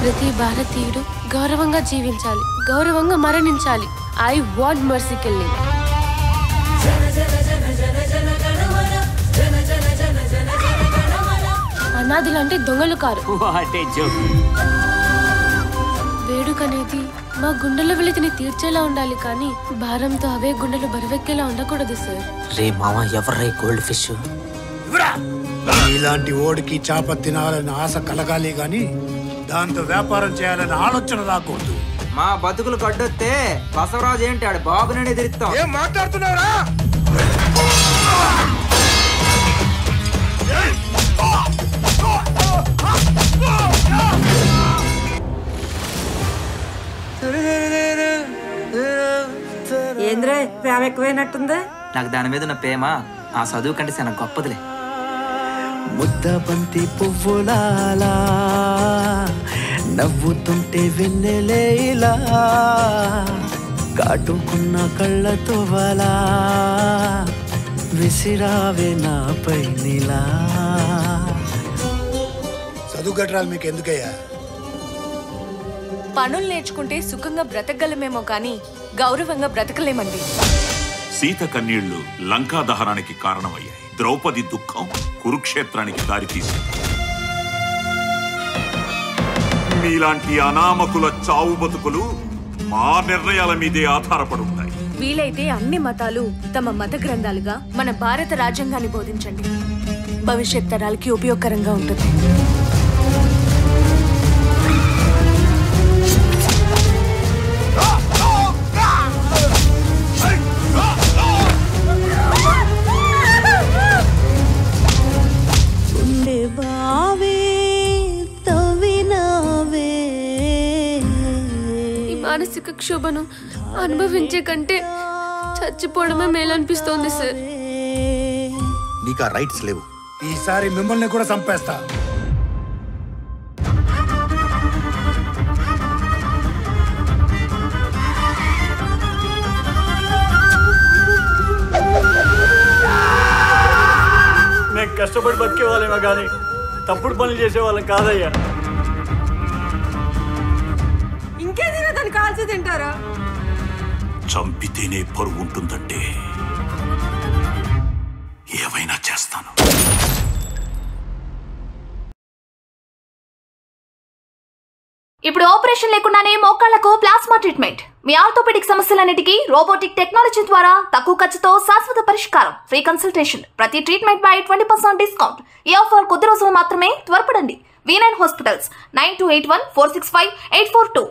ప్రతి భారతీయుడు గౌరవంగా జీవించాలి, గౌరవంగా మరణించాలి. I want mercy killing. అనాథులంటే దొంగలు కారు. వేడుకనేది మా గుండెల వెలితిని తీర్చేలా ఉండాలి, కానీ భారంతో అవే గుండెలు బరువెక్కేలా ఉండకూడదు సార్. రే మామ, ఎవర్రై గోల్డ్ ఫిష్? ఇలాంటి ఓడికి చేప తినాలని ఆశ కలగాలి గాని దాంతో వ్యాపారం చేయాలని ఆలోచన రాకూడదు. మా బతుకులు గడ్డొస్తే బసవరాజు ఏంటి ఆడు బాబునే ఎదిరిస్తాం. ఏం మాట్లాడుతున్నావురా? ఏంద్రే ప్రేమ ఎక్కువైనట్టుంది. నాకు దాని మీద ఉన్న ప్రేమ ఆ చదువు కంటే చాలా గొప్పదిలే. ముద్ద బంతి పువ్వులాలా నవ్వుతుంటే వెన్నెలేలా కాటుకున్న కళ్ళతో వలా విసిరావే నాపై నీలా. చదువు కట్టరాలు మీకు ఎందుకయ్యా? పనులు నేర్చుకుంటే సుఖంగా బ్రతకగలమేమో కానీ గౌరవంగా బ్రతకలేమండి. సీత కన్నీళ్లు లంకా దహనానికి కారణమయ్యాయి. ద్రౌపది దుఃఖం కురుక్షేత్రానికి దారితీసింది. మీలాంటి అనామకుల చావు బతుకులు మా నిర్ణయాల మీదే ఆధారపడి ఉన్నాయి. వీలైతే అన్ని మతాలు తమ మత గ్రంథాలుగా మన భారత రాజ్యాంగాన్ని బోధించండి. భవిష్యత్ తరాలకి ఉపయోగకరంగా ఉంటుంది. మానసిక క్షోభను అనుభవించే కంటే చచ్చిపోవడమే మేలనిపిస్తోంది సార్. నీకు ఆ రైట్స్ లేవు. ఈసారి మిమ్మల్ని కూడా చంపేస్తా. మేము కష్టపడి బతికే వాళ్ళేమో కానీ తప్పుడు పనులు చేసే వాళ్ళం కాదయ్యా. ఇంకేదైనా దాన్ని కాల్చి తింటారా? చంపితేనే పరువు ఉంటుందంటే ఏవైనా చేస్తాను. ఇప్పుడు ఆపరేషన్ లేకుండానే మోకాళ్లకు ప్లాస్మా ట్రీట్మెంట్. మీ ఆర్థోపెడిక్ సమస్యలన్నిటికీ రోబోటిక్ టెక్నాలజీ ద్వారా తక్కువ ఖర్చుతో శాశ్వత పరిష్కారం. Free consultation. ప్రతి ట్రీట్మెంట్ పై 20% డిస్కౌంట్. ఈ ఆఫర్ కొద్ది రోజులు మాత్రమే. త్వరపడండి. V9 hospitals 9281465842.